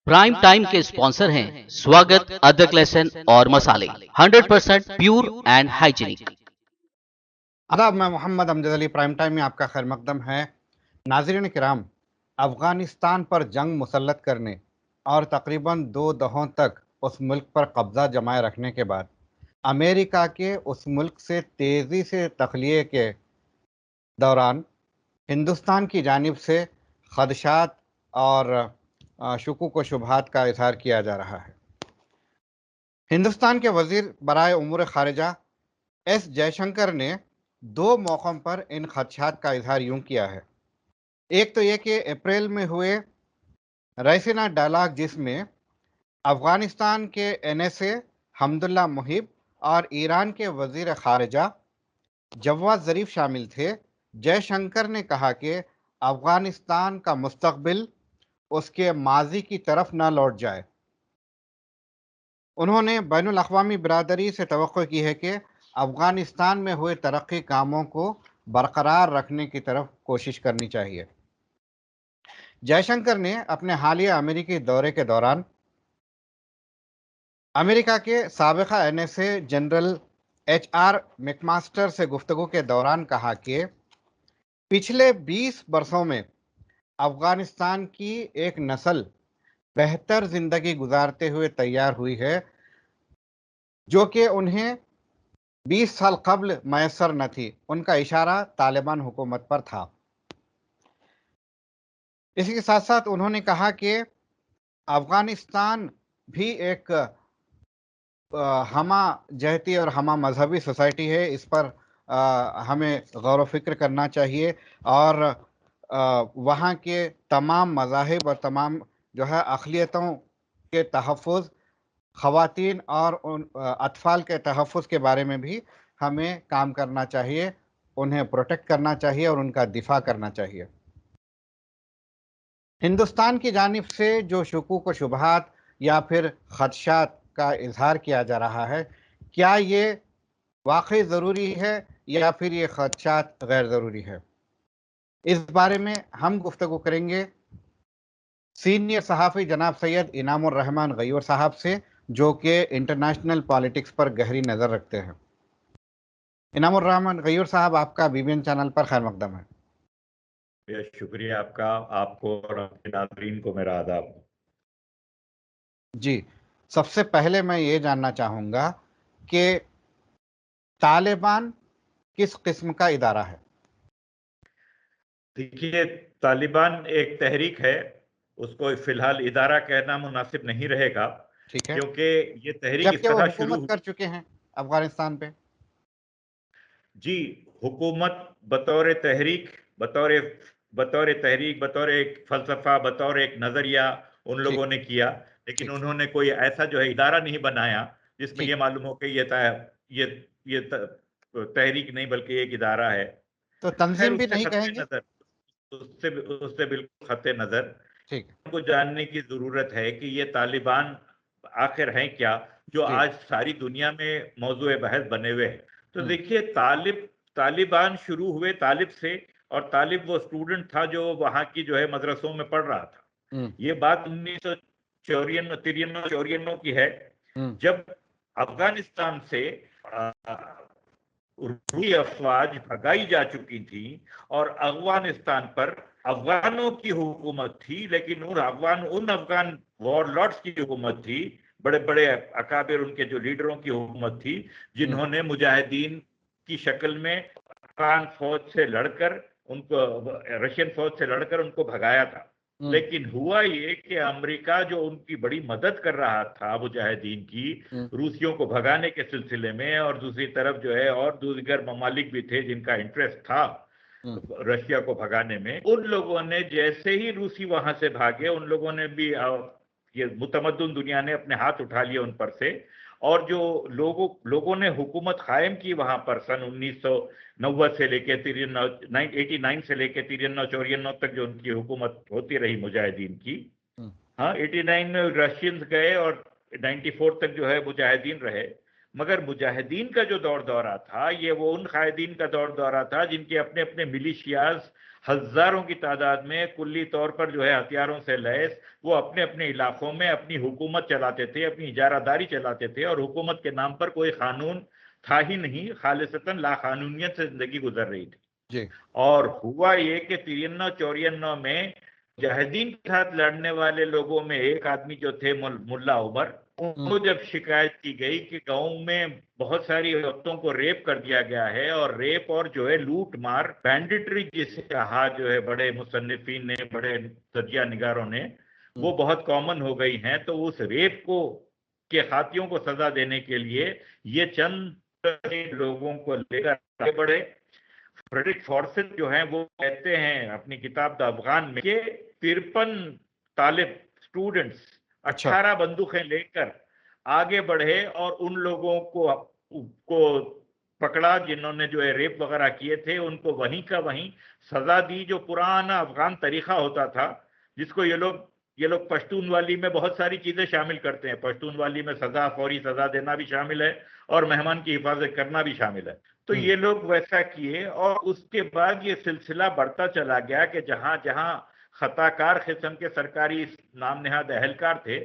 Prime time के sponsor हैं स्वागत, अदरक, लहसुन और मसाले, 100% प्योर एंड हाइजीनिक। आदाब, मैं मोहम्मद अमजद अली। प्राइम टाइम में आपका खैर मकदम है। नाज़रीन किराम, अफ़गानिस्तान पर जंग मुसल्लत करने और तकरीबन 2 दहों तक उस मुल्क पर कब्ज़ा जमाए रखने के बाद अमेरिका के उस मुल्क से तेज़ी से तख़लिये के दौरान हिंदुस्तान की जानिब से ख़दशात और शुकूक व शुबहात का इज़हार किया जा रहा है। हिंदुस्तान के वज़ीर बराए उमूर ख़ारिजा एस जयशंकर ने 2 मौक़ों पर इन ख़दशात का इज़हार यूँ किया है। एक तो ये कि अप्रैल में हुए रैसीना डायलॉग, जिसमें अफ़गानिस्तान के NSA हमदुल्ला मुहिब और ईरान के वज़ीर ख़ारिजा जवाद ज़रीफ़ शामिल थे। जयशंकर ने कहा कि अफ़गानिस्तान का मुस्तक़बिल उसके माज़ी की तरफ न लौट जाए। उन्होंने बैनुल अक़वामी बिरादरी से तवक्को की है कि अफ़गानिस्तान में हुए तरक्की कामों को बरकरार रखने की तरफ कोशिश करनी चाहिए। जयशंकर ने अपने हालिया अमेरिकी दौरे के दौरान अमेरिका के साबिक़ा NSA जनरल HR मैकमास्टर से गुफ्तगू के दौरान कहा कि पिछले 20 बरसों में अफ़गानिस्तान की एक नस्ल बेहतर ज़िंदगी गुजारते हुए तैयार हुई है, जो कि उन्हें 20 साल कब्ल मैसर न थी। उनका इशारा तालिबान हुकूमत पर था। इसी के साथ साथ उन्होंने कहा कि अफ़गानिस्तान भी एक हमा जहती और हमा मजहबी सोसाइटी है। इस पर हमें गौर व फिक्र करना चाहिए और वहाँ के तमाम मज़ाहिब और तमाम जो है अक़लियतों के तहफ़्फ़ुज़, ख़वातीन और उन अतफ़ाल के तहफ़्फ़ुज़ के बारे में भी हमें काम करना चाहिए, उन्हें प्रोटेक्ट करना चाहिए और उनका दिफ़ा करना चाहिए। हिंदुस्तान की जानिब से जो शुकूक व शुबहात या फिर ख़दशात का इज़हार किया जा रहा है, क्या ये वाक़ई ज़रूरी है या फिर ये ख़दशात गैर ज़रूरी है? इस बारे में हम गुफ्तगू करेंगे सीनियर सहाफ़ी जनाब सैयद इनामुर रहमान गयूर साहब से, जो कि इंटरनेशनल पॉलिटिक्स पर गहरी नज़र रखते हैं। इनामुर रहमान गयूर साहब, आपका BBN चैनल पर खैर मकदम है। शुक्रिया आपका, आपको और आपके नाज़रीन को मेरा आदाब। जी, सबसे पहले मैं ये जानना चाहूँगा कि तालिबान किस किस्म का इदारा है? देखिए, तालिबान एक तहरीक है, उसको फ़िलहाल इदारा कहना मुनासिब नहीं रहेगा, ठीक है। क्योंकि ये तहरीक इस जबकि वो तरह शुरू हुकूमत कर चुके हैं अफ़गानिस्तान पे। जी, हुकूमत बतौर तहरीक, बतौर एक फ़लसफ़ा, बतौर एक नज़रिया उन ठीक, लोगों ने किया, लेकिन ठीक, उन्होंने कोई ऐसा जो है इदारा नहीं बनाया, जिसमें ये ठीक। मालूम हो कि ये तहरीक नहीं बल्कि एक इदारा है। तो खैर, तंज़ीम भी उससे नहीं ख़त्ते कहेंगे? नज़र उससे बिल्कुल खत्ते नज़र ठीक, को जानने की ज़रूरत है कि ये तालिबान आखिर हैं क्या, जो जी, आज सारी दुनिया में मौज़ूए बहस बने हुए हैं। तो हुँ, देखिए, तालिबान शुरू हुए तालिब से, और तालिब वो स्टूडेंट था जो वहाँ की जो है मदरसों में पढ़ रहा था। हुँ, ये बात 1994 की है, हुँ, जब अफ़गानिस्तान से रूसी अफवाज भगाई जा चुकी थी और अफगानिस्तान पर अफगानों की हुकूमत थी, लेकिन उन अफगान वॉरलॉर्ड्स की हुकूमत थी, बड़े बड़े अकाबिर उनके जो लीडरों की हुकूमत थी, हुँ, जिन्होंने मुजाहिदीन की शक्ल में अफगान फौज से लड़कर उनको, रशियन फौज से लड़कर उनको भगाया था। हुँ, लेकिन हुआ ये कि अमेरिका जो उनकी बड़ी मदद कर रहा था मुजाहिदीन की, हुँ, रूसियों को भगाने के सिलसिले में, और दूसरी तरफ जो है और दीगर ममालिक भी थे जिनका इंटरेस्ट था हुँ, रशिया को भगाने में, उन लोगों ने जैसे ही रूसी वहां से भागे, उन लोगों ने भी ये मुतमद्दुन दुनिया ने अपने हाथ उठा लिए उन पर से, और जो लोगों ने हुकूमत कायम की वहां पर सन 1990 से लेके 89 से लेके 93-94 तक जो उनकी हुकूमत होती रही मुजाहिदीन की। हुँ, हाँ, 89 में रशियंस गए और 94 तक जो है मुजाहिदीन रहे, मगर मुजाहिदीन का जो दौर दौरा था, ये वो उन कायदीन का दौर दौरा था जिनके अपने अपने मिलिशियाज हजारों की तादाद में कुल्ली तौर पर जो है हथियारों से लैस वो अपने अपने इलाकों में अपनी हुकूमत चलाते थे, अपनी इजारादारी चलाते थे, और हुकूमत के नाम पर कोई कानून था ही नहीं, खालिसतन लाकानूनियत से जिंदगी गुजर रही थी। जी और हुआ ये कि 93-94 में मुजाहिदीन के साथ लड़ने वाले लोगों में एक आदमी जो थे मुल्ला उमर, उनको जब शिकायत की गई कि गांव में बहुत सारी औरतों को रेप कर दिया गया है, और रेप और जो है लूट मार बैंडिटरी जिसे कहा जो है बड़े मुसन्निफीन ने, बड़े तजिया निगारों ने, वो बहुत कॉमन हो गई हैं, तो उस रेप को के खातियों को सजा देने के लिए ये चंद लोगों को लेकर आगे बढ़े। फ्रेडरिक फॉर्सिथ जो है वो कहते हैं अपनी किताब द अफगान में कि 53 तालिब स्टूडेंट्स अच्छा 18 बंदूकें लेकर आगे बढ़े और उन लोगों को पकड़ा जिन्होंने जो है रेप वगैरह किए थे, उनको वहीं का वहीं सजा दी, जो पुराना अफगान तरीका होता था, जिसको ये लोग पश्तूनवाली में बहुत सारी चीजें शामिल करते हैं। पश्तूनवाली में सजा, फौरी सजा देना भी शामिल है और मेहमान की हिफाजत करना भी शामिल है। तो ये लोग वैसा किए, और उसके बाद ये सिलसिला बढ़ता चला गया कि जहां जहां खताकार किस्म के सरकारी नाम नेहाद अहलकार थे,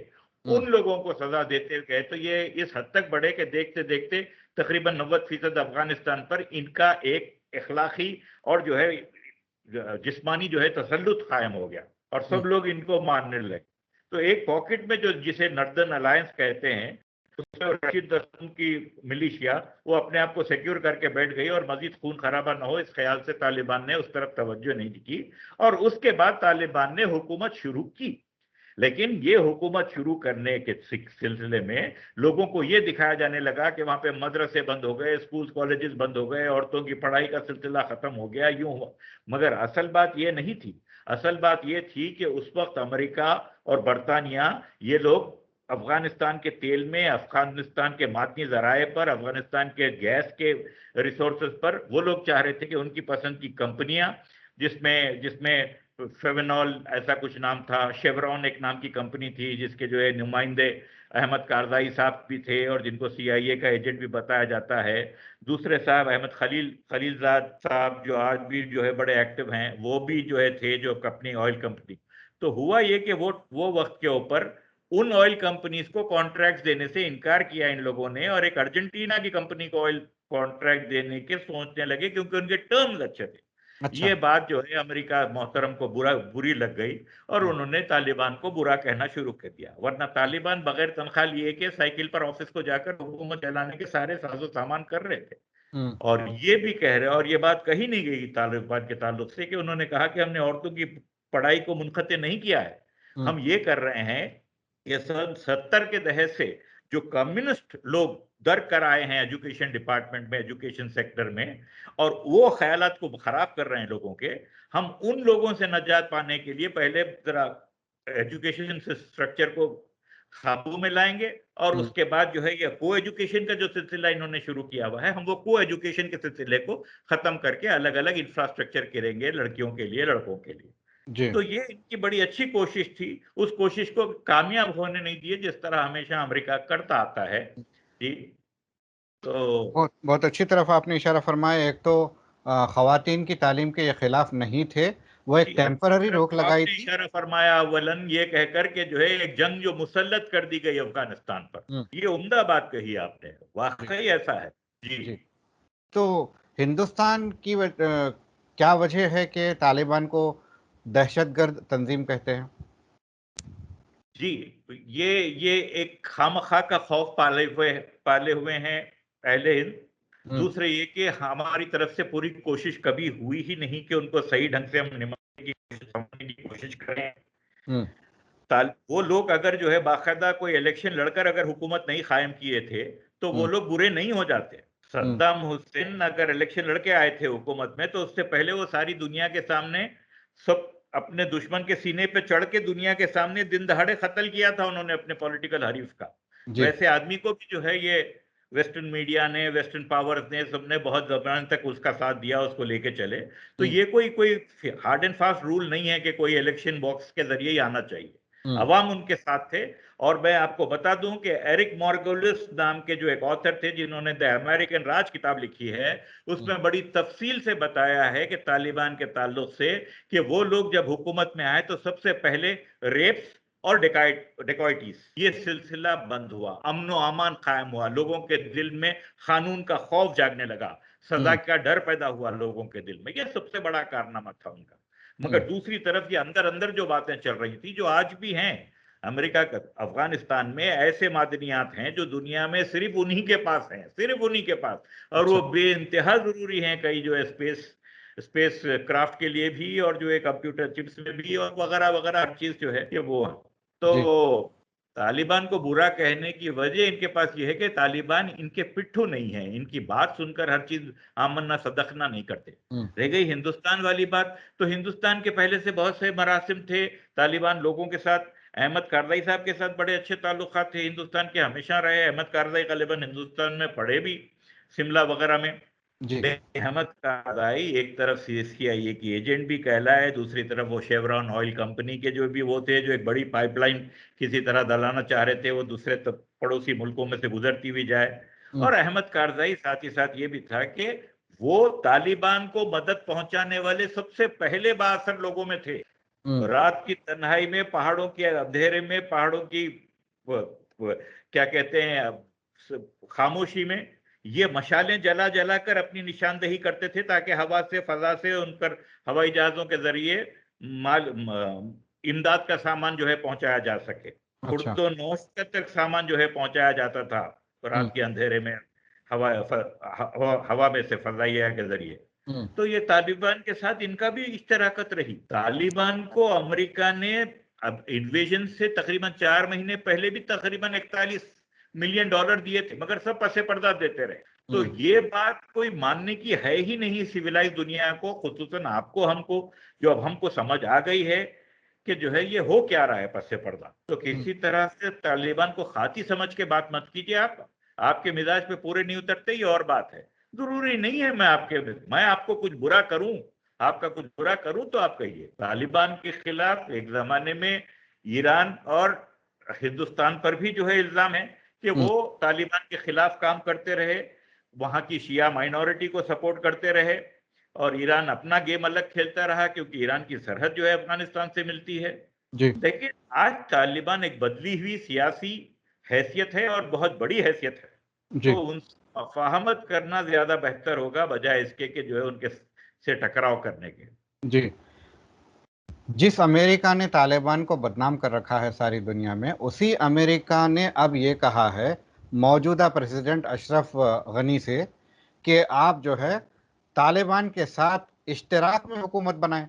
उन लोगों को सजा देते गए। तो ये इस हद तक बढ़े कि देखते देखते तकरीबन 90% अफगानिस्तान पर इनका एक इखलाकी और जो है जिस्मानी जो है तसल्लुत कायम हो गया, और सब लोग इनको मानने लगे। तो एक पॉकेट में जो जिसे नॉर्दर्न अलायंस कहते हैं, उसमें रशीद दस्तून की मिलिशिया वो अपने आप को सिक्योर करके बैठ गई, और मजीद खून खराबा न हो इस ख्याल से तालिबान ने उस तरफ तवज्जो नहीं की, और उसके बाद तालिबान ने हुकूमत शुरू की। लेकिन ये हुकूमत शुरू करने के सिलसिले में लोगों को ये दिखाया जाने लगा कि वहां पे मदरसे बंद हो गए, स्कूल कॉलेजेस बंद हो गए, औरतों की पढ़ाई का सिलसिला खत्म हो गया, यूं हुआ। मगर असल बात ये नहीं थी। असल बात ये थी कि उस वक्त अमेरिका और बरतानिया, ये लोग अफगानिस्तान के तेल में, अफगानिस्तान के मादनी जराए पर, अफगानिस्तान के गैस के रिसोर्सेज पर वो लोग चाह रहे थे कि उनकी पसंद की कंपनियां, जिसमें जिसमें फेवेनॉल ऐसा कुछ नाम था, शेवरॉन एक नाम की कंपनी थी, जिसके जो है नुमाइंदे अहमद कारजाई साहब भी थे और जिनको CIA का एजेंट भी बताया जाता है। दूसरे साहब अहमद खलीलजाद साहब जो आज भी जो है बड़े एक्टिव हैं, वो भी जो है थे जो अपनी ऑयल कंपनी। तो हुआ ये कि वो वक्त के ऊपर उन ऑयल कंपनीज को कॉन्ट्रैक्ट देने से इनकार किया इन लोगों ने, और एक अर्जेंटीना की कंपनी को ऑयल कॉन्ट्रैक्ट देने के सोचने लगे, क्योंकि उनके टर्म्स अच्छे थे। अच्छा ये बात जो है अमेरिका मोहतरम को बुरी लग गई, और उन्होंने तालिबान को बुरा कहना शुरू कर दिया। वरना तालिबान बगैर तनख्वाह लिए के साइकिल पर ऑफिस को जाकर हुकूमत चलाने के सारे साजो सामान कर रहे थे। और ये भी कह रहे, और ये बात कही नहीं गई तालिबान के ताल्लुक से, कि उन्होंने कहा कि हमने औरतों की पढ़ाई को मुनक़ते नहीं किया है, हम ये कर रहे हैं कि सन 70 के दहर से जो कम्युनिस्ट लोग दर कर आए हैं एजुकेशन डिपार्टमेंट में, एजुकेशन सेक्टर में, और वो ख्यालात को खराब कर रहे हैं लोगों के, हम उन लोगों से नजात पाने के लिए पहले जरा एजुकेशन स्ट्रक्चर को काबू में लाएंगे, और उसके बाद जो है ये को एजुकेशन का जो सिलसिला इन्होंने शुरू किया हुआ है, हम वो को एजुकेशन के सिलसिले को खत्म करके अलग अलग इंफ्रास्ट्रक्चर करेंगे लड़कियों के लिए, लड़कों के लिए। जी तो ये इनकी बड़ी अच्छी कोशिश थी। उस कोशिश को कामयाब होने नहीं दिए, जिस तरह हमेशा अमेरिका करता आता है। जी, तो बहुत बहुत अच्छी तरफ आपने इशारा फरमाया। एक तो खवातीन की तालीम के ये खिलाफ नहीं थे, वो एक टेम्पररी रोक लगाई आपने थी। इशारा फरमाया अवलन ये कहकर के जो है एक जंग जो मुसल्लत कर दी गई अफगानिस्तान पर, ये उम्दा बात कही आपने, वाकई ऐसा है। जी जी तो हिंदुस्तान की क्या वजह है कि तालिबान को दहशतगर्द तंजीम कहते हैं? जी, ये एक खामखा का खौफ पाले हुए हैं पहले हिंद। दूसरे ये कि हमारी तरफ से पूरी कोशिश कभी हुई ही नहीं कि उनको सही ढंग से हम समझने की कोशिश करें। वो लोग अगर जो है बाकायदा कोई इलेक्शन लड़कर अगर हुकूमत नहीं कायम किए थे, तो वो लोग बुरे नहीं हो जाते। सद्दाम हुसैन अगर इलेक्शन लड़के आए थे हुकूमत में, तो उससे पहले वो सारी दुनिया के सामने सब अपने दुश्मन के सीने पे चढ़ के दुनिया के सामने दिन दहाड़े कत्ल किया था उन्होंने अपने पॉलिटिकल हरीफ का। जी वैसे आदमी को भी जो है ये वेस्टर्न मीडिया ने, वेस्टर्न पावर्स ने, सबने बहुत जबरन तक उसका साथ दिया, उसको लेके चले। तो ये कोई कोई हार्ड एंड फास्ट रूल नहीं है कि कोई इलेक्शन बॉक्स के जरिए ही आना चाहिए। अवाम उनके साथ थे। और मैं आपको बता दूं कि एरिक मार्गोलिस नाम के जो एक ऑथर थे जिन्होंने द अमेरिकन राज किताब लिखी है, उसमें बड़ी तफसील से बताया है कि तालिबान के ताल्लुक से कि वो लोग जब हुकूमत में आए तो सबसे पहले रेप्स और डिकॉइटीज ये सिलसिला बंद हुआ, अमन व अमान कायम हुआ, लोगों के दिल में कानून का खौफ जागने लगा, सजा का डर पैदा हुआ लोगों के दिल में। ये सबसे बड़ा कारनामा था उनका। मगर दूसरी तरफ ये अंदर अंदर जो बातें चल रही थी, जो आज भी हैं, अमेरिका का अफगानिस्तान में ऐसे मादनियात हैं जो दुनिया में सिर्फ उन्हीं के पास हैं, सिर्फ उन्हीं के पास, और वो बेइंतहा जरूरी हैं, कई जो है स्पेस क्राफ्ट के लिए भी, और जो है कंप्यूटर चिप्स में भी, और वगैरह वगैरह हर चीज जो है ये वो है। तो तालिबान को बुरा कहने की वजह इनके पास ये है कि तालिबान इनके पिट्ठू नहीं है, इनकी बात सुनकर हर चीज आमन्ना सदकना नहीं करते। रह गई हिंदुस्तान वाली बात, तो हिंदुस्तान के पहले से बहुत से मरासिम थे तालिबान लोगों के साथ। अहमद कारज़ई साहब के साथ बड़े अच्छे ताल्लुकात थे हिंदुस्तान के, हमेशा रहे। अहमद कारज़ई गालिबन हिंदुस्तान में पढ़े भी, शिमला वगैरह में। अहमद कारज़ई एक तरफ सीएसआईए की एजेंट भी कहलाए, दूसरी तरफ वो शेवरॉन ऑयल कंपनी के जो भी वो थे, जो एक बड़ी पाइपलाइन किसी तरह दलाना चाह रहे थे, वो दूसरे पड़ोसी मुल्कों में से गुजरती हुई जाए। और अहमद कारज़ई साथ ही साथ ये भी था कि वो तालिबान को मदद पहुंचाने वाले सबसे पहले बाअसर लोगों में थे। रात की तन्हाई में, पहाड़ों के अंधेरे में, पहाड़ों की क्या कहते हैं खामोशी में, ये मशालें जला जला कर अपनी निशानदेही करते थे ताकि हवा से, फजा से उन पर हवाई जहाजों के जरिए माल इमदाद का सामान जो है पहुंचाया जा सके। तो नौश तक सामान जो है पहुंचाया जाता था रात के अंधेरे में, हवा में से, फजाइया के जरिए। तो ये तालिबान के साथ इनका भी इश्तराकत रही। तालिबान को अमेरिका ने अब इन्वेजन से तकरीबन 4 महीने पहले भी तकरीबन 41 मिलियन डॉलर दिए थे, मगर सब पसे पर्दा देते रहे। तो ये बात कोई मानने की है ही नहीं सिविलाइज दुनिया को, खुसूसन आपको हमको, जो अब हमको समझ आ गई है कि जो है ये हो क्या रहा है पसे पर्दा। तो किसी तरह से तालिबान को खाती समझ के बात मत कीजिए। आपके मिजाज पे पूरे नहीं उतरते, ही और बात है। जरूरी नहीं है मैं आपको कुछ बुरा करूं, आपका कुछ बुरा करूं तो आप कहिए। तालिबान के खिलाफ एक जमाने में ईरान और हिंदुस्तान पर भी जो है इल्जाम है कि वो तालिबान के खिलाफ काम करते रहे, वहां की शिया माइनॉरिटी को सपोर्ट करते रहे, और ईरान अपना गेम अलग खेलता रहा क्योंकि ईरान की सरहद जो है अफगानिस्तान से मिलती है। लेकिन आज तालिबान एक बदली हुई सियासी हैसियत है और बहुत बड़ी हैसियत है, तो उन फहमत करना ज्यादा बेहतर होगा बजाय इसके कि जो है उनके से टकराव करने के। जी, जिस अमेरिका ने तालिबान को बदनाम कर रखा है सारी दुनिया में, उसी अमेरिका ने अब ये कहा है मौजूदा प्रेसिडेंट अशरफ गनी से कि आप जो है तालिबान के साथ इश्तराक में हुकूमत बनाएं।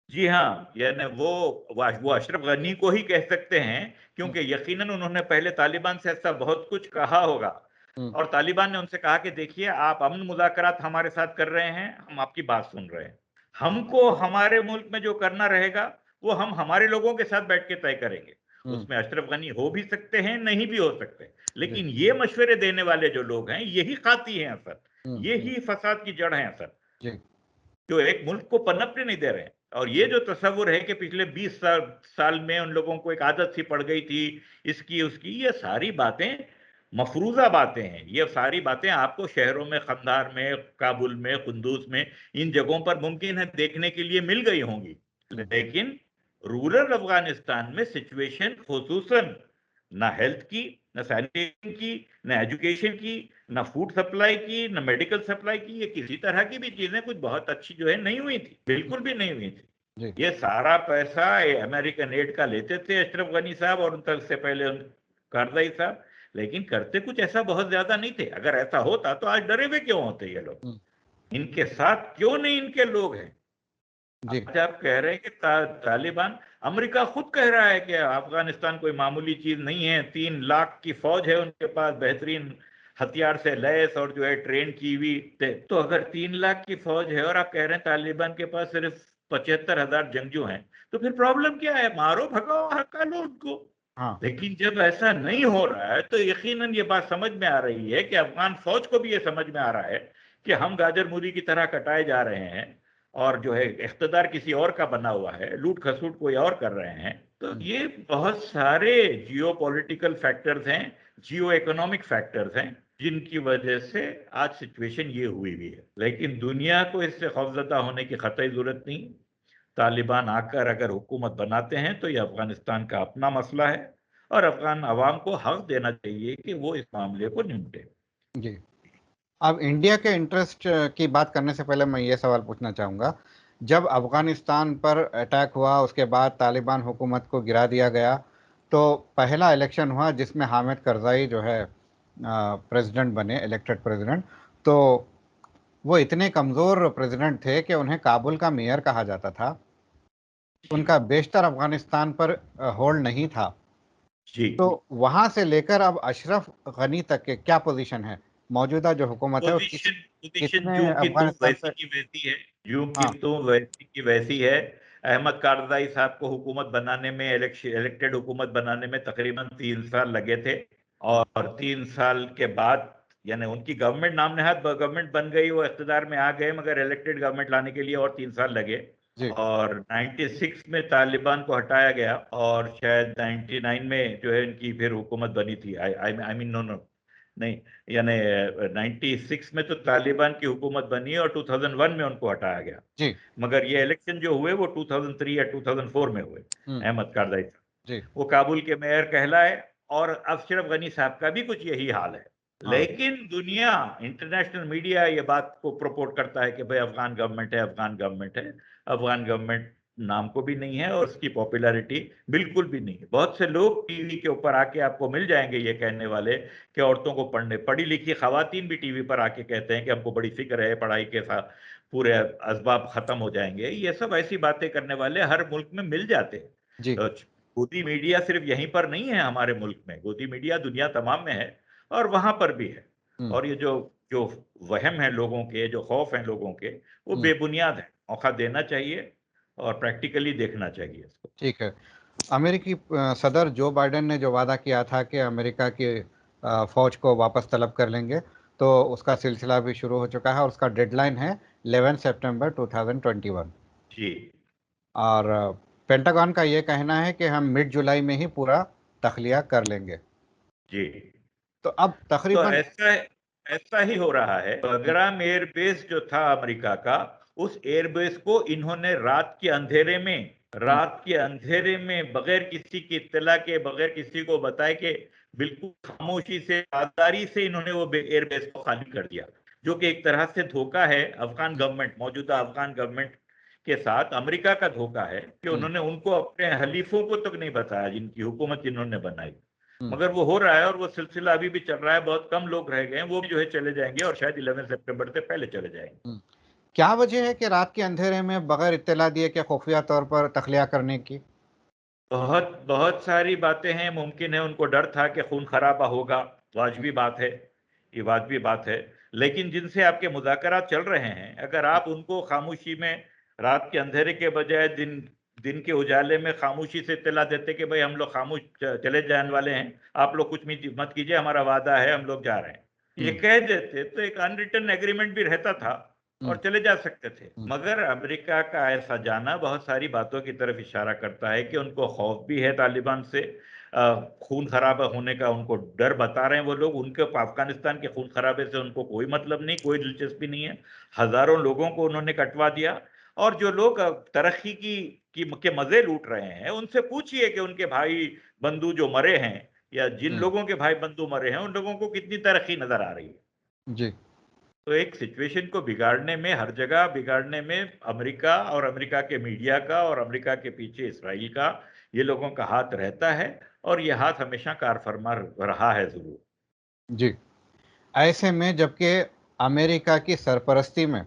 जी हाँ, यानी वो अशरफ गनी को ही कह सकते हैं, क्योंकि यकीनन उन्होंने पहले तालिबान से ऐसा बहुत कुछ कहा होगा, और तालिबान ने उनसे कहा कि देखिए आप अमन मुज़ाकरात हमारे साथ कर रहे हैं, हम आपकी बात सुन रहे हैं, हमको हमारे मुल्क में जो करना रहेगा वो हम हमारे लोगों के साथ बैठ के तय करेंगे। उसमें अशरफ गनी हो भी सकते हैं, नहीं भी हो सकते, लेकिन ये मशवरे देने वाले जो लोग हैं यही खाती हैं असल, यही फसाद की जड़ है असल, जो एक मुल्क को पनपने नहीं दे रहे हैं। और ये जो तस्वुर है कि पिछले 20 साल में उन लोगों को एक आदत सी पड़ गई थी इसकी उसकी, ये सारी बातें मफरूजा बातें हैं। ये सारी बातें आपको शहरों में, खंदार में, काबुल में, कुंदूज में, इन जगहों पर मुमकिन है देखने के लिए मिल गई होंगी, लेकिन रूरल अफगानिस्तान में सिचुएशन, खुसूसन ना हेल्थ की, ना सैनिटेशन की, ना एजुकेशन की, ना फूड सप्लाई की, ना मेडिकल सप्लाई की, ये किसी तरह की भी चीजें कुछ बहुत अच्छी जो है नहीं हुई थी, बिल्कुल भी नहीं हुई थी। ये सारा पैसा अमेरिकन एड का लेते थे अशरफ गनी साहब और उन से पहले कारज़ई साहब, लेकिन करते कुछ ऐसा बहुत ज्यादा नहीं थे। अगर ऐसा होता तो आज डरे हुए क्यों होते ये लोग, इनके साथ क्यों नहीं इनके लोग हैं। आज आप कह रहे हैं कि तालिबान, अमेरिका खुद कह रहा है कि अफगानिस्तान कोई मामूली चीज नहीं है, 3 लाख की फौज है उनके पास, बेहतरीन हथियार से लैस और जो है ट्रेन की हुई। तो अगर 3 लाख की फौज है और आप कह रहे हैं तालिबान के पास सिर्फ 75,000 जंगजू हैं, तो फिर प्रॉब्लम क्या है? मारो, भगाओ, हका लो उनको। लेकिन जब ऐसा नहीं हो रहा है तो यकीनन ये बात समझ में आ रही है कि अफगान फौज को भी ये समझ में आ रहा है कि हम गाजर मूली की तरह कटाए जा रहे हैं, और जो है इख्तिदार किसी और का बना हुआ है, लूट खसूट कोई और कर रहे हैं, तो ये बहुत सारे जियो पॉलिटिकल फैक्टर्स हैं, जियो इकोनॉमिक फैक्टर्स हैं, जिनकी वजह से आज सिचुएशन ये हुई भी है। लेकिन दुनिया को इससे खौफजदा होने की कतई जरूरत नहीं। तालिबान आकर अगर हुकूमत बनाते हैं तो ये अफगानिस्तान का अपना मसला है और अफगान अवाम को हक देना चाहिए कि वो इस मामले को निपटे। जी। अब इंडिया के इंटरेस्ट की बात करने से पहले मैं ये सवाल पूछना चाहूँगा, जब अफगानिस्तान पर अटैक हुआ उसके बाद तालिबान हुकूमत को गिरा दिया गया, तो पहला इलेक्शन हुआ जिसमें हामिद करज़ाई जो है प्रेसिडेंट बने, इलेक्टेड प्रेसिडेंट। तो वो इतने कमज़ोर प्रेसिडेंट थे कि उन्हें काबुल का मेयर कहा जाता था। उनका बेशतर अफगानिस्तान पर होल्ड नहीं था। जी, तो वहाँ से लेकर अब अशरफ गनी तक के क्या पोजीशन है? मौजूदा जो हुकूमत है वो पोजीशन पोजीशन कितने यूं की तो अफगानिस्तान वैसी पे। की वैसी है, यूं की हाँ। तो वैसी की वैसी है। अहमद कारज़ाई साहब को हुकूमत बनाने में, इलेक्टेड हुकूमत बनाने में तकरीबन 3 साल लगे थे, और 3 साल के बाद यानी उनकी गवर्नमेंट नाम नहाद गवर्नमेंट बन गई, वो इख्तिदार में आ गए, मगर इलेक्टेड गवर्नमेंट लाने के लिए और 3 साल लगे। जी। और 96 में तालिबान को हटाया गया और शायद 99 में जो है इनकी फिर हुकूमत बनी थी। आई मीन नो नो नहीं, यानी 96 में तो तालिबान की हुकूमत बनी और 2001 में उनको हटाया गया। जी। मगर ये इलेक्शन जो हुए वो 2003 या 2004 में हुए। हम्म। अहमद कारज़ाई साहब, जी। वो काबुल के मेयर कहलाए, और अशरफ गनी साहब का भी कुछ यही हाल है। हाँ। लेकिन दुनिया, इंटरनेशनल मीडिया ये बात को प्रपोर्ट करता है कि भाई अफगान गवर्नमेंट है, अफगान गवर्नमेंट है। अफगान गवर्नमेंट नाम को भी नहीं है और उसकी पॉपुलैरिटी बिल्कुल भी नहीं है। बहुत से लोग टीवी के ऊपर आके आपको मिल जाएंगे ये कहने वाले कि औरतों को पढ़ी लिखी खवातीन भी टीवी पर आके कहते हैं कि हमको बड़ी फिक्र है, पढ़ाई के साथ पूरे असबाब खत्म हो जाएंगे। ये सब ऐसी बातें करने वाले हर मुल्क में मिल जाते हैं। जी। तो गोदी मीडिया सिर्फ यहीं पर नहीं है, हमारे मुल्क में गोदी मीडिया दुनिया तमाम में है और वहां पर भी है। हम्म। और ये जो जो वहम है लोगों के, जो खौफ है लोगों के, वो हम्म। बेबुनियाद है। मौका देना चाहिए और प्रैक्टिकली देखना चाहिए इसको। ठीक है। अमेरिकी सदर जो बाइडेन ने जो वादा किया था कि अमेरिका की फौज को वापस तलब कर लेंगे, तो उसका सिलसिला भी शुरू हो चुका है और उसका डेडलाइन है 11 सितंबर 2021। जी, और पेंटागन का ये कहना है कि हम मिड जुलाई में ही पूरा तख्लिया कर लेंगे। जी। तो अब तो तकरीबन। ऐसा ऐसा ही हो रहा है। बगराम एयरबेस जो था अमेरिका का, उस एयरबेस को इन्होंने हम्म। रात के अंधेरे में बगैर किसी की इत्तला के, बगैर किसी को बताए के, बिल्कुल खामोशी से, आदारी से इन्होंने वो एयरबेस को खाली कर दिया, जो कि एक तरह से धोखा है अफगान गवर्नमेंट, मौजूदा अफगान गवर्नमेंट के साथ अमेरिका का धोखा है कि हम्म। उन्होंने उनको अपने हलीफों को तक नहीं बताया, जिनकी हुकूमत जिन्होंने बनाई। हम्म। मगर वो हो रहा है और वो सिलसिला अभी भी चल रहा है। बहुत कम लोग रह गए हैं, वो भी जो है चले जाएंगे और शायद 11 सितंबर से पहले चले जाएंगे। हम्म। क्या वजह है कि रात के अंधेरे में बगैर इत्तला दिए कि खुफिया तौर पर तख्लिया करने की? बहुत बहुत सारी बातें हैं। मुमकिन है उनको डर था कि खून खराबा होगा, वाजबी बात है, ये वाजबी बात है। लेकिन जिनसे आपके मुज़ाकरात चल रहे हैं, अगर आप उनको खामोशी में, रात के अंधेरे के बजाय दिन दिन के उजाले में खामोशी से इत्तला देते कि भाई हम लोग खामोश चले जाने वाले हैं, आप लोग कुछ भी मत कीजिए, हमारा वादा है, हम लोग जा रहे हैं, ये हम्म। कह देते तो एक अनरिटन एग्रीमेंट भी रहता था हम्म। और चले जा सकते थे। हम्म। मगर अमेरिका का ऐसा जाना बहुत सारी बातों की तरफ इशारा करता है कि उनको खौफ भी है तालिबान से, खून खराबा होने का उनको डर बता रहे हैं वो लोग। उनके अफगानिस्तान के खून खराबे से उनको कोई मतलब नहीं, कोई दिलचस्पी नहीं है। हजारों लोगों को उन्होंने कटवा दिया। और जो लोग तरक्की के मजे लूट रहे हैं, उनसे पूछिए कि उनके भाई बंधु जो मरे हैं, या जिन हम्म। लोगों के भाई बंधु मरे हैं, उन लोगों को कितनी तरक्की नजर आ रही है। जी। तो एक सिचुएशन को बिगाड़ने में, हर जगह बिगाड़ने में अमेरिका और अमेरिका के मीडिया का और अमेरिका के पीछे इसराइल का, ये लोगों का हाथ रहता है और ये हाथ हमेशा कारफरमा रहा है जरूर। जी। ऐसे में जबकि अमेरिका की सरपरस्ती में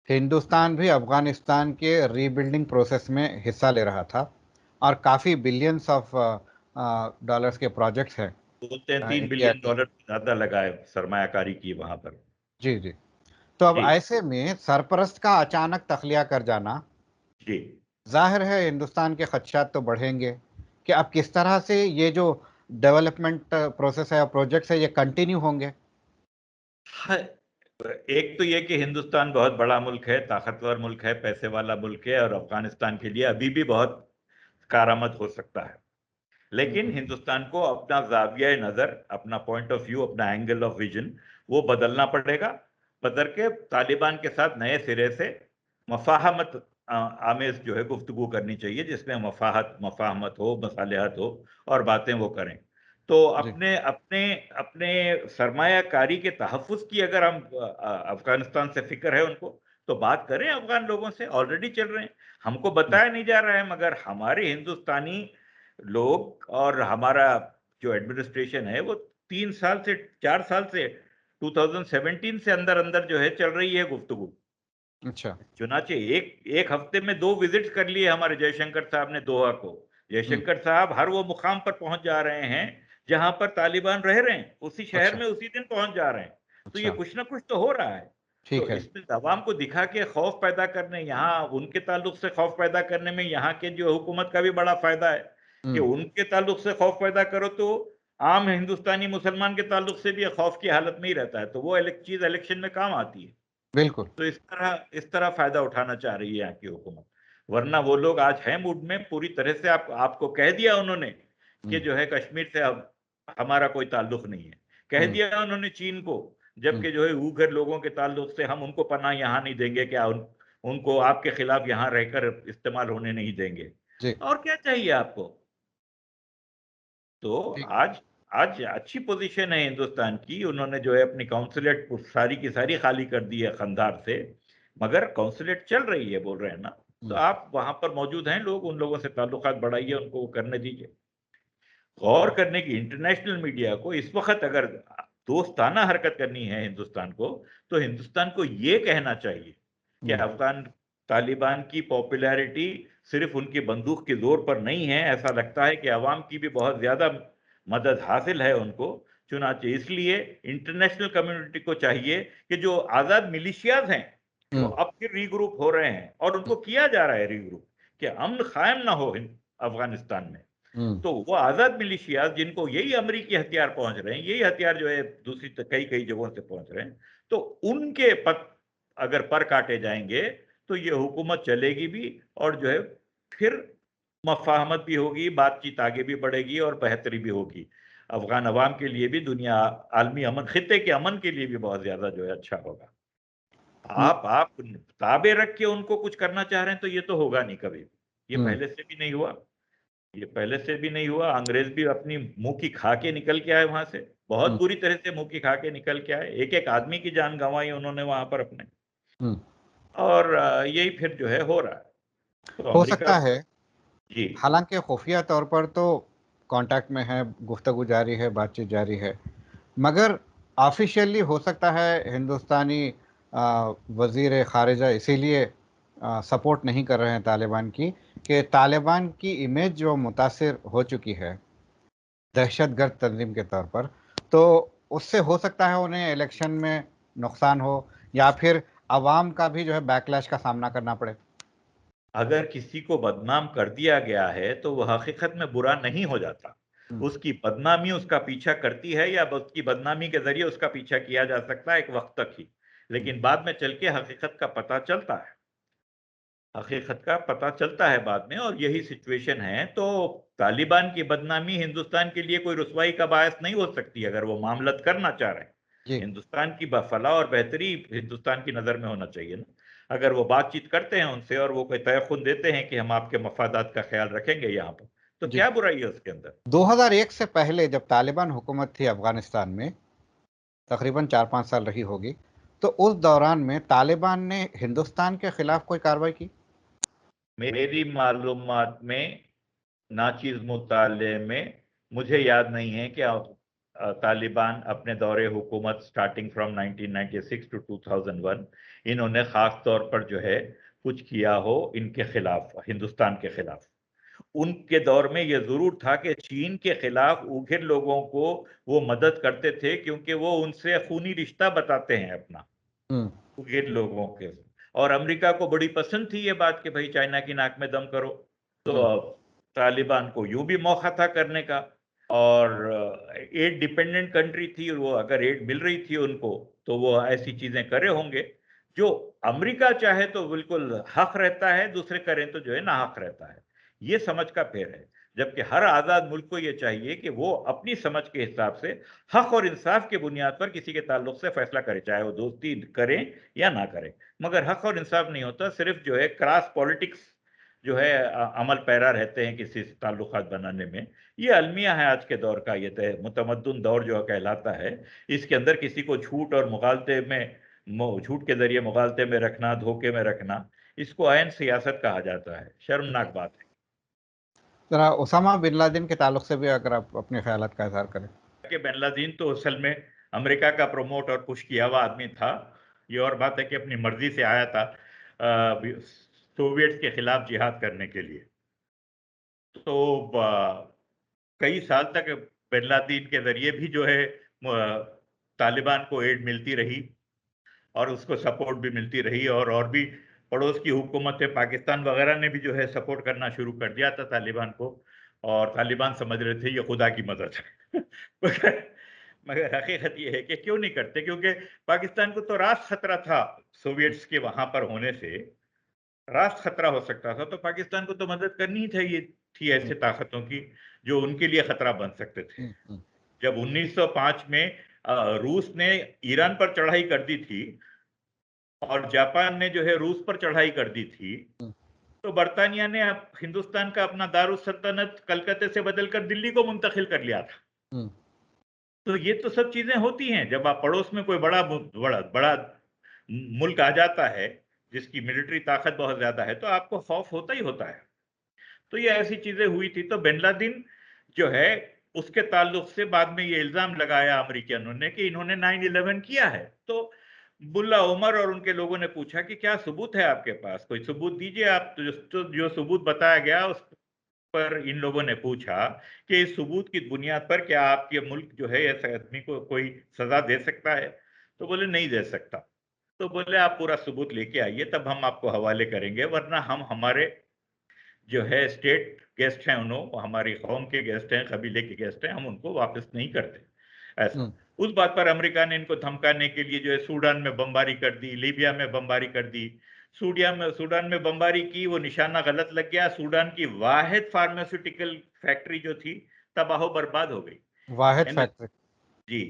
हिंदुस्तान भी अफगानिस्तान के रीबिल्डिंग प्रोसेस में हिस्सा ले रहा था और काफ़ी बिलियंस ऑफ डॉलर्स के प्रोजेक्ट्स हैं बोलते हैं तीन इंडिया बिलियन के। डॉलर से ज्यादा लगाए, सरमायाकारी की वहां पर। जी। जी। तो अब जी, ऐसे में सरपरस्त का अचानक तख्लिया कर जाना, जी। जाहिर है हिंदुस्तान के खदशात तो बढ़ेंगे कि अब किस तरह से ये जो डेवलपमेंट प्रोसेस है या प्रोजेक्ट्स है ये कंटिन्यू होंगे। हाँ, एक तो ये कि हिंदुस्तान बहुत बड़ा मुल्क है, ताकतवर मुल्क है, पैसे वाला मुल्क है, और अफगानिस्तान के लिए अभी भी बहुत कारामद हो सकता है। लेकिन हिंदुस्तान को अपना जाविया नजर, अपना पॉइंट ऑफ व्यू, अपना एंगल ऑफ विजन वो बदलना पड़ेगा। बदल के तालिबान के साथ नए सिरे से मफाहमत आमेज जो है गुफ्तगू करनी चाहिए, जिसमें मफाहमत हो, मसालिहत हो और बातें वो करें। तो जी अपने अपने अपने सरमायाकारी के तहफ़्फ़ुज़ की अगर हम अफगानिस्तान से फिक्र है उनको, तो बात करें अफगान लोगों से, ऑलरेडी चल रहे हैं। हमको बताया नहीं जा रहा है, मगर हमारे हिंदुस्तानी लोग और हमारा जो एडमिनिस्ट्रेशन है वो 3 साल से 4 साल से 2017 से अंदर अंदर जो है चल रही है गुफ्तगू। अच्छा चुनाचे एक एक हफ्ते में 2 विजिट्स कर लिए हमारे जयशंकर साहब ने दोहा को। हम्म, जयशंकर साहब हर वो मुकाम पर पहुंच जा रहे हैं जहां पर तालिबान रह रहे हैं, उसी शहर अच्छा में उसी दिन पहुंच जा रहे हैं। तो ये अच्छा कुछ ना कुछ तो हो रहा है। तो ठीक है इसमें अवाम को दिखा के खौफ पैदा करने, यहाँ उनके ताल्लुक से खौफ पैदा करने में यहाँ के जो हुकूमत का भी बड़ा फायदा है कि हम्म, उनके ताल्लुक से खौफ पैदा करो तो आम हिंदुस्तानी मुसलमान के ताल्लुक से भी खौफ की हालत में ही रहता है, तो वो चीज इलेक्शन में काम आती है। बिल्कुल तो इस तरह फायदा उठाना चाह रही है यहाँ की हुकूमत। वरना वो लोग आज है मूड में पूरी तरह से, आपको कह दिया उन्होंने कि हम्म, जो है कश्मीर से अब हमारा कोई ताल्लुक नहीं है। कह हम्म, दिया उन्होंने चीन को, हम्म, जबकि जो है उइगर लोगों के ताल्लुक से हम उनको पनाह यहाँ नहीं देंगे, क्या उनको आपके खिलाफ यहाँ रहकर इस्तेमाल होने नहीं देंगे। जी और क्या चाहिए आपको? तो ठीक आज आज अच्छी पोजीशन है हिंदुस्तान की। उन्होंने जो है अपनी काउंसलेट सारी की सारी खाली कर दी है खंदार से, मगर काउंसलेट चल रही है, बोल रहे हैं ना। तो हम्म, आप वहां पर मौजूद हैं लोग, उन लोगों से ताल्लुकात बढ़ाइए, उनको वो करने दीजिए। गौर करने की इंटरनेशनल मीडिया को इस वक्त अगर दोस्ताना हरकत करनी है हिंदुस्तान को, तो हिंदुस्तान को ये कहना चाहिए कि हम्म, अफगान तालिबान की पॉपुलैरिटी सिर्फ उनकी बंदूक के जोर पर नहीं है। ऐसा लगता है कि अवाम की भी बहुत ज्यादा मदद हासिल है उनको। चुनाचे इसलिए इंटरनेशनल कम्युनिटी को चाहिए कि जो आजाद मिलिशियाज हैं वो हम्म, अब फिर रीग्रुप हो रहे हैं, और उनको किया जा रहा है रीग्रुप, कि अमन कायम ना हो अफगानिस्तान में। हम्म, तो वो आजाद मिलिशियाज जिनको यही अमेरिकी हथियार पहुंच रहे हैं, यही हथियार जो है दूसरी कई कई जगहों से पहुंच रहे हैं, तो उनके अगर पर काटे जाएंगे तो ये हुकूमत चलेगी भी, और जो है फिर मफाहमत भी होगी, बातचीत आगे भी बढ़ेगी और बेहतरी भी होगी। अफगान अवाम के लिए भी, दुनिया आलमी अमन, खिते के अमन के लिए भी बहुत ज्यादा जो है अच्छा होगा। हम्म, आप ताबे रख के उनको कुछ करना चाह रहे हैं तो ये तो होगा नहीं कभी भी। ये हम्म, पहले से भी नहीं हुआ, ये पहले से भी नहीं हुआ। अंग्रेज भी अपनी मुंह की खा के निकल के आए वहां से, बहुत हम्म, बुरी तरह से मुंह की खा के निकल के आए। एक एक आदमी की जान गंवाई उन्होंने वहां पर अपने। हम्म। और यही फिर जो है हो रहा है। तो हो अमेरिका, सकता है, जी हालांकि खुफिया तौर पर तो कांटेक्ट में है, गुफ्तगू जारी है, बातचीत जारी है, मगर ऑफिशियली हो सकता है हिंदुस्तानी वज़ीर ख़ारिजा इसीलिए सपोर्ट नहीं कर रहे हैं तालिबान की, कि तालिबान की इमेज जो मुतासिर हो चुकी है दहशतगर्द तंजीम के तौर पर, तो उससे हो सकता है उन्हें इलेक्शन में नुकसान हो, या फिर अवाम का भी जो है बैकलैश का सामना करना पड़े। अगर किसी को बदनाम कर दिया गया है तो वह हकीकत में बुरा नहीं हो जाता। हम्म, उसकी बदनामी उसका पीछा करती है, या उसकी बदनामी के जरिए उसका पीछा किया जा सकता है एक वक्त तक ही, हम्म, लेकिन बाद में चल के हकीकत का पता चलता है। हकीकत का पता चलता है बाद में, और यही सिचुएशन है। तो तालिबान की बदनामी हिंदुस्तान के लिए कोई रुसवाई का बायस नहीं हो सकती अगर वो मामलत करना चाह रहे हैं। जी हिंदुस्तान की फलाह और बेहतरी हिंदुस्तान की नज़र में होना चाहिए ना। अगर वो बातचीत करते हैं उनसे और वो कोई तयखुन देते हैं कि हम आपके मफादात का ख्याल रखेंगे यहाँ पर, तो जी। क्या बुराई है उसके अंदर? 2001 से पहले जब तालिबान हुकूमत थी अफगानिस्तान में, तकरीबन 4-5 साल रही होगी, तो उस दौरान में तालिबान ने हिंदुस्तान के खिलाफ कोई कार्रवाई की? मेरी मालूमात में, नाचीज मुताले में, मुझे याद नहीं है कि तालिबान अपने दौरे हुकूमत स्टार्टिंग फ्रॉम 1996 टू 2001 इन्होंने खास तौर पर जो है कुछ किया हो इनके खिलाफ, हिंदुस्तान के खिलाफ। उनके दौर में यह जरूर था कि चीन के खिलाफ उगिर लोगों को वो मदद करते थे, क्योंकि वो उनसे खूनी रिश्ता बताते हैं अपना, हम्म, उगिर लोगों के। और अमेरिका को बड़ी पसंद थी ये बात कि भाई चाइना की नाक में दम करो। तो हम्म, तालिबान को यूं भी मौका था करने का, और एड डिपेंडेंट कंट्री थी वो, अगर एड मिल रही थी उनको तो वो ऐसी चीजें करे होंगे। जो अमेरिका चाहे तो बिल्कुल हक रहता है, दूसरे करें तो जो है ना हक रहता है। ये समझ का फेर है। जबकि हर आज़ाद मुल्क को ये चाहिए कि वो अपनी समझ के हिसाब से हक और इंसाफ के बुनियाद पर किसी के ताल्लुक से फैसला करे, चाहे वो दोस्ती करें या ना करें। मगर हक और इंसाफ नहीं होता, सिर्फ जो है क्रॉस पॉलिटिक्स जो है अमल पैरा रहते हैं किसी से ताल्लुकात बनाने में। ये अलमिया है आज के दौर का, ये मुतमद्दुन दौर जो कहलाता है। इसके अंदर किसी को झूठ और मुगालते में, झूठ के जरिए मुगालते में रखना, धोखे में रखना, इसको ऐन सियासत कहा जाता है। शर्मनाक बात है। जरा उसामा बिन लादेन के ताल्लुक से भी अगर आप अपने ख्यालात का इजहार करें। कि बिन लादेन तो असल में अमेरिका का प्रमोट और पुश किया हुआ आदमी था। ये और बात है कि अपनी मर्जी से आया था सोवियट्स के खिलाफ जिहाद करने के लिए। तो कई साल तक बिन लादेन के जरिए भी जो है तालिबान को एड मिलती रही और उसको सपोर्ट भी मिलती रही, और भी पड़ोस की हुकूमतें, पाकिस्तान वगैरह ने भी जो है सपोर्ट करना शुरू कर दिया था तालिबान को, और तालिबान समझ रहे थे ये खुदा की मदद है। मगर मगर हकीकत ये है कि क्यों नहीं करते, क्योंकि पाकिस्तान को तो राष्ट्र खतरा था सोवियट्स के वहां पर होने से, राष्ट्र खतरा हो सकता था, तो पाकिस्तान को तो मदद करनी ही चाहिए थी ऐसे ताकतों की जो उनके लिए खतरा बन सकते थे। जब 1905 में रूस ने ईरान पर चढ़ाई कर दी थी और जापान ने जो है रूस पर चढ़ाई कर दी थी, तो बर्तानिया ने हिंदुस्तान का अपना दारुस सल्तनत कलकत्ते से बदलकर दिल्ली को मुंतकिल कर लिया था। तो ये तो सब चीजें होती हैं जब आप पड़ोस में कोई बड़ा बड़ा बड़ा मुल्क आ जाता है जिसकी मिलिट्री ताकत बहुत ज्यादा है, तो आपको खौफ होता ही होता है। तो ये ऐसी चीजें हुई थी। तो बिन लादेन जो है उसके ताल्लुक से बाद में ये इल्जाम लगाया अमेरिकनों ने कि इन्होंने 9/11 किया है। तो मुल्ला उमर और उनके लोगों ने पूछा कि क्या सबूत है आपके पास, कोई सबूत दीजिए आप। तो जो सबूत बताया गया उस पर इन लोगों ने पूछा कि इस सबूत की बुनियाद पर क्या आपके मुल्क जो है ऐसे आदमी को कोई सजा दे सकता है। तो बोले नहीं दे सकता। तो बोले आप पूरा सबूत लेके आइए तब हम आपको हवाले करेंगे, वरना हम हमारे जो है स्टेट गेस्ट हैं, उन्होंने हमारी कौम के गेस्ट हैं, कबीले के गेस्ट हैं, हम उनको वापस नहीं करते। ऐसा उस बात पर अमेरिका ने इनको धमकाने के लिए जो है सूडान में बमबारी कर दी, लीबिया में बमबारी कर दी। सूडान में बमबारी की, वो निशाना गलत लग गया। सूडान की वाहिद फार्मास्यूटिकल फैक्ट्री जो थी तबाह बर्बाद हो गई। वाहिद फैक्ट्री जी,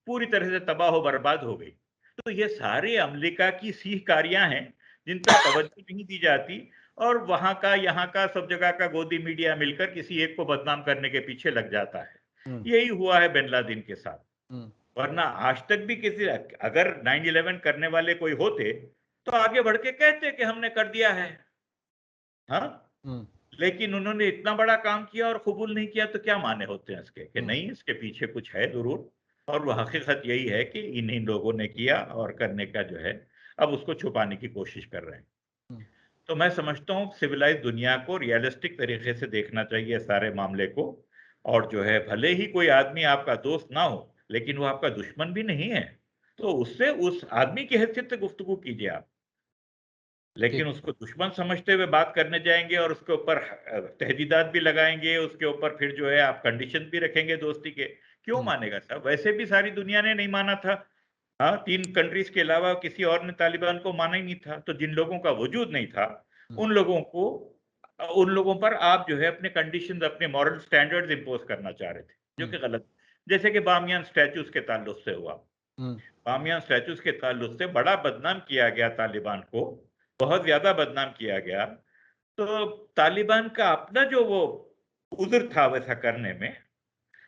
पूरी तरह से तबाह बर्बाद हो गई। तो ये सारे अमेरिका की सीखकारियां हैं जिन पर तवज्जो नहीं दी जाती, और वहां का यहाँ का सब जगह का गोदी मीडिया मिलकर किसी एक को बदनाम करने के पीछे लग जाता है। यही हुआ है बिन लादेन के साथ। वरना आज तक भी किसी, अगर 9/11 करने वाले कोई होते तो आगे बढ़ के कहते कि हमने कर दिया है। हाँ, लेकिन उन्होंने इतना बड़ा काम किया और कबूल नहीं किया, तो क्या माने होते हैं इसके कि नहीं, इसके पीछे कुछ है जरूर। और वो हकीकत यही है कि इन्हीं लोगों ने किया और करने का जो है अब उसको छुपाने की कोशिश कर रहे हैं। तो मैं समझता हूँ सिविलाइज दुनिया को रियलिस्टिक तरीके से देखना चाहिए सारे मामले को, और जो है भले ही कोई आदमी आपका दोस्त ना हो लेकिन वो आपका दुश्मन भी नहीं है, तो उससे उस आदमी की हैसियत से गुफ्तगू कीजिए आप। लेकिन उसको दुश्मन समझते हुए बात करने जाएंगे और उसके ऊपर तहदीदात भी लगाएंगे, उसके ऊपर फिर जो है आप कंडीशन भी रखेंगे दोस्ती के, क्यों मानेगा साहब? वैसे भी सारी दुनिया ने नहीं माना था। हाँ, 3 कंट्रीज के अलावा किसी और ने तालिबान को माना ही नहीं था। तो जिन लोगों का वजूद नहीं था उन लोगों पर आप जो है अपने कंडीशंस, अपने मॉरल स्टैंडर्ड्स इंपोज करना चाह रहे थे, जो कि गलत। जैसे कि बामियान स्टैचूज के ताल्लुक से हुआ। बामियान स्टैचूज के ताल्लुक से बड़ा बदनाम किया गया तालिबान को, बहुत ज्यादा बदनाम किया गया। तो तालिबान का अपना जो वो उज़्र था वैसा करने में,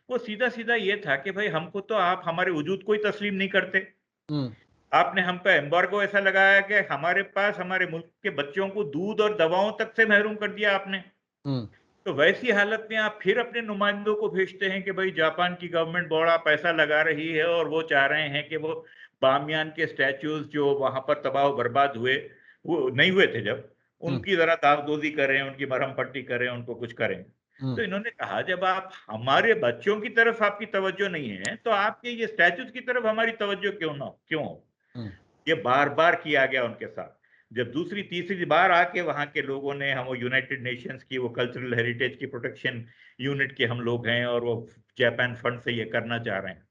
वो सीधा सीधा ये था कि भाई हमको तो आप हमारे वजूद को ही तस्लीम नहीं करते। आपने हम पे एम्बार्गो ऐसा लगाया कि हमारे पास हमारे मुल्क के बच्चों को दूध और दवाओं तक से महरूम कर दिया आपने। तो वैसी हालत में आप फिर अपने नुमाइंदों को भेजते हैं कि भाई जापान की गवर्नमेंट बड़ा पैसा लगा रही है और वो चाह रहे हैं कि वो बामियान के स्टैचूज जो वहां पर तबाह बर्बाद हुए, वो नहीं हुए थे जब, उनकी जरा दागदोजी करें, उनकी मरहम पट्टी करें, उनको कुछ करें। तो इन्होंने कहा जब आप हमारे बच्चों की तरफ आपकी तवज्जो नहीं है तो आपके ये स्टैचूज की तरफ हमारी तवज्जो क्यों हो? ये बार बार किया गया उनके साथ। जब दूसरी तीसरी बार आके वहां के लोगों ने, हम वो यूनाइटेड नेशंस की वो कल्चरल हेरिटेज की प्रोटेक्शन यूनिट के हम लोग हैं और वो जापान फंड से ये करना चाह रहे हैं,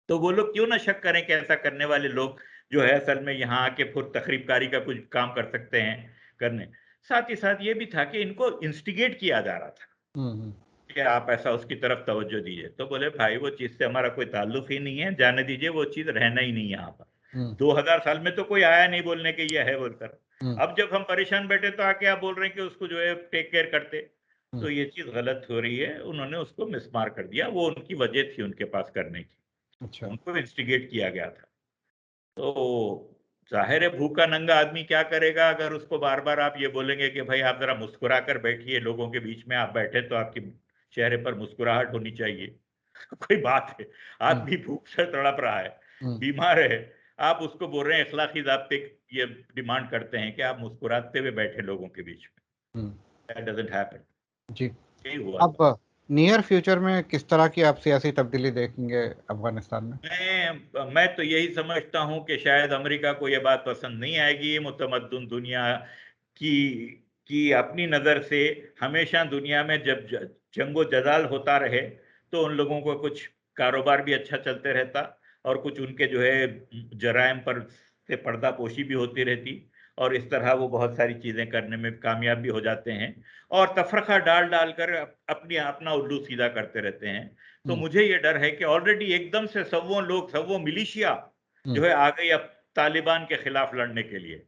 तो वो लोग क्यों ना शक करें कि ऐसा करने वाले लोग जो है असल में यहाँ आके फिर तखरीबकारी का कुछ काम कर सकते हैं करने। साथ ही साथ ये भी था कि इनको इंस्टिगेट किया जा रहा था कि आप ऐसा उसकी तरफ तवज्जो दीजिए। तो बोले भाई वो चीज से हमारा कोई ताल्लुक ही नहीं है, जाने दीजिए, वो चीज रहना ही नहीं यहाँ पर। 2000 साल में तो कोई आया नहीं बोलने के ये है बोलकर। अब जब हम परेशान बैठे तो आके आप बोल रहे हैं कि उसको जो है टेक केयर करते, तो ये चीज गलत हो रही है। उन्होंने उसको मिसमार कर दिया, वो उनकी वजह थी उनके पास करने की। अच्छा। उनको इंस्टिगेट किया गया था। तो जाहिर है भूखा नंगा आदमी क्या करेगा, अगर उसको बार बार आप ये बोलेंगे कि भाई आप जरा मुस्कुरा कर बैठिए, लोगों के बीच में आप बैठे तो आपके चेहरे पर मुस्कुराहट होनी चाहिए। कोई बात है, आदमी भूख से तड़प रहा है, बीमार है, आप उसको बोल रहे हैं इखलाकी ज़ाब्ते ये डिमांड करते हैं कि आप मुस्कुराते हुए बैठे लोगों के बीच में। That doesn't happen। जी। यही हुआ था। अब नियर फ्यूचर में किस तरह की आप सियासी तब्दीली देखेंगे अफगानिस्तान में? मैं तो यही समझता हूं कि शायद अमेरिका को यह बात पसंद नहीं आएगी, मुतमद्दुन दुनिया की अपनी नज़र से हमेशा दुनिया में जब जंगो जदाल होता रहे तो उन लोगों को कुछ कारोबार भी अच्छा चलते रहता और कुछ उनके जो है जराइम पर से पर्दापोशी भी होती रहती, और इस तरह वो बहुत सारी चीज़ें करने में कामयाब भी हो जाते हैं और तफरका डाल डाल कर अपना उल्लू सीधा करते रहते हैं। तो मुझे ये डर है कि ऑलरेडी एकदम से सवों मिलिशिया जो है आ गई अब तालिबान के खिलाफ लड़ने के लिए।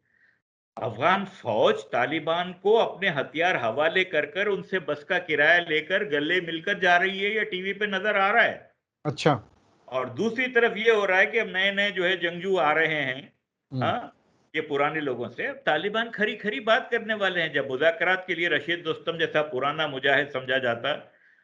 अफगान फौज तालिबान को अपने हथियार हवाले कर कर उनसे बस का किराया लेकर गले मिलकर जा रही है, ये टीवी पे नजर आ रहा है। अच्छा। और दूसरी तरफ ये हो रहा है कि अब नए नए जो है जंगजू आ रहे हैं, हाँ, ये पुराने लोगों से अब तालिबान खरी खरी बात करने वाले हैं। जब मुज़ाकरात के लिए रशीद दोस्तम जैसा पुराना मुजाहिद समझा जाता,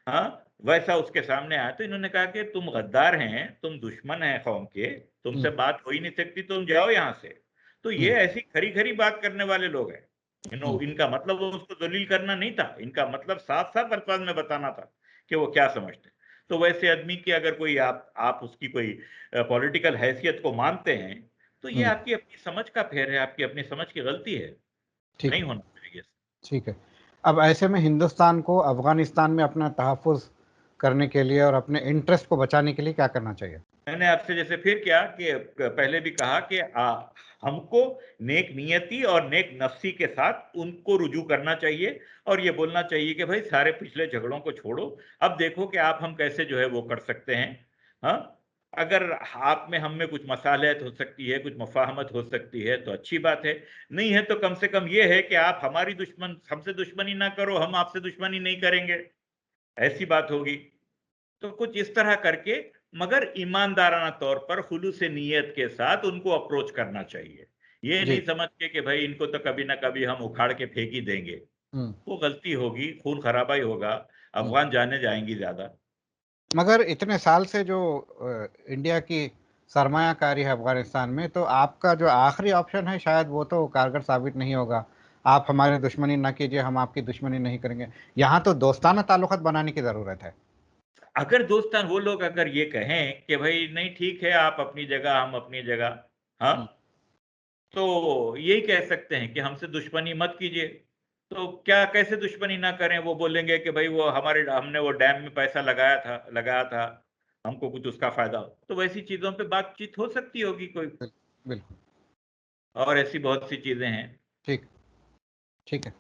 हाँ, वैसा उसके सामने आया तो इन्होंने कहा कि तुम गद्दार हैं, तुम दुश्मन हैं कौम के, तुमसे बात हो ही नहीं सकती, तुम जाओ यहाँ से। तो ये ऐसी खरी खरी बात करने वाले लोग हैं। इनका मतलब वो उसको दलील करना नहीं था, इनका मतलब साफ साफ अल्फाज में बताना था कि वो क्या समझते हैं। तो वैसे आदमी की अगर कोई आप उसकी कोई पॉलिटिकल हैसियत को मानते हैं तो ये आपकी अपनी समझ का फेर है, आपकी अपनी समझ की गलती है, नहीं होना चाहिए। ठीक है। अब ऐसे में हिंदुस्तान को अफगानिस्तान में अपना तहफ़्फ़ुज़ करने के लिए और अपने इंटरेस्ट को बचाने के लिए क्या करना चाहिए? मैंने आपसे जैसे फिर क्या कि पहले भी कहा कि हमको नेक नियति और नेक नफ्सी के साथ उनको रुजू करना चाहिए और ये बोलना चाहिए कि भाई सारे पिछले झगड़ों को छोड़ो, अब देखो कि आप हम कैसे जो है वो कर सकते हैं। हाँ, अगर आप में हम में कुछ मसालहत हो सकती है, कुछ मुफाहमत हो सकती है तो अच्छी बात है, नहीं है तो कम से कम ये है कि आप हमसे दुश्मनी ना करो, हम आपसे दुश्मनी नहीं करेंगे, ऐसी बात होगी। तो कुछ इस तरह करके मगर ईमानदाराना तौर पर खुलूस नीयत के साथ उनको अप्रोच करना चाहिए। ये नहीं समझ के कि भाई इनको तो कभी ना कभी हम उखाड़ के फेंक ही देंगे, वो गलती होगी, खून खराबा ही होगा, अफगान जाने जाएंगी ज्यादा। मगर इतने साल से जो इंडिया की सरमायाकारी है अफगानिस्तान में, तो आपका जो आखिरी ऑप्शन है शायद वो तो कारगर साबित नहीं होगा। आप हमारी दुश्मनी ना कीजिए, हम आपकी दुश्मनी नहीं करेंगे। यहाँ तो दोस्ताना ताल्लुकात बनाने की ज़रूरत है। अगर दोस्तान वो लोग अगर ये कहें कि भाई नहीं ठीक है, आप अपनी जगह हम अपनी जगह, हाँ, तो यही कह सकते हैं कि हमसे दुश्मनी मत कीजिए। तो क्या कैसे दुश्मनी ना करें, वो बोलेंगे कि भाई हमने वो डैम में पैसा लगाया था, हमको कुछ उसका फायदा हो, तो वैसी चीजों पे बातचीत हो सकती होगी कोई। बिल्कुल। और ऐसी बहुत सी चीजें हैं। ठीक ठीक है।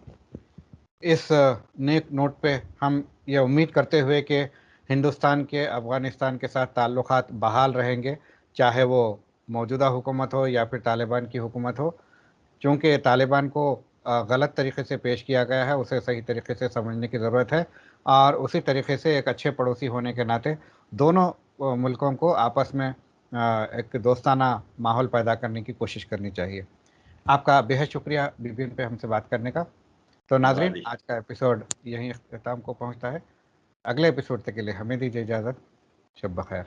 इस नेक नोट पे हम ये उम्मीद करते हुए कि हिंदुस्तान के अफ़गानिस्तान के साथ ताल्लुकात बहाल रहेंगे, चाहे वो मौजूदा हुकूमत हो या फिर तालिबान की हुकूमत हो। चूँकि तालिबान को गलत तरीके से पेश किया गया है, उसे सही तरीके से समझने की ज़रूरत है और उसी तरीके से एक अच्छे पड़ोसी होने के नाते दोनों मुल्कों को आपस में एक दोस्ताना माहौल पैदा करने की कोशिश करनी चाहिए। आपका बेहद शुक्रिया विभिन्न पे हमसे बात करने का। तो नाज़रीन, आज का एपिसोड यहीं अख्ताम को पहुंचता है। अगले एपिसोड तक के लिए हमें दीजिए इजाज़त। शब बख़ैर।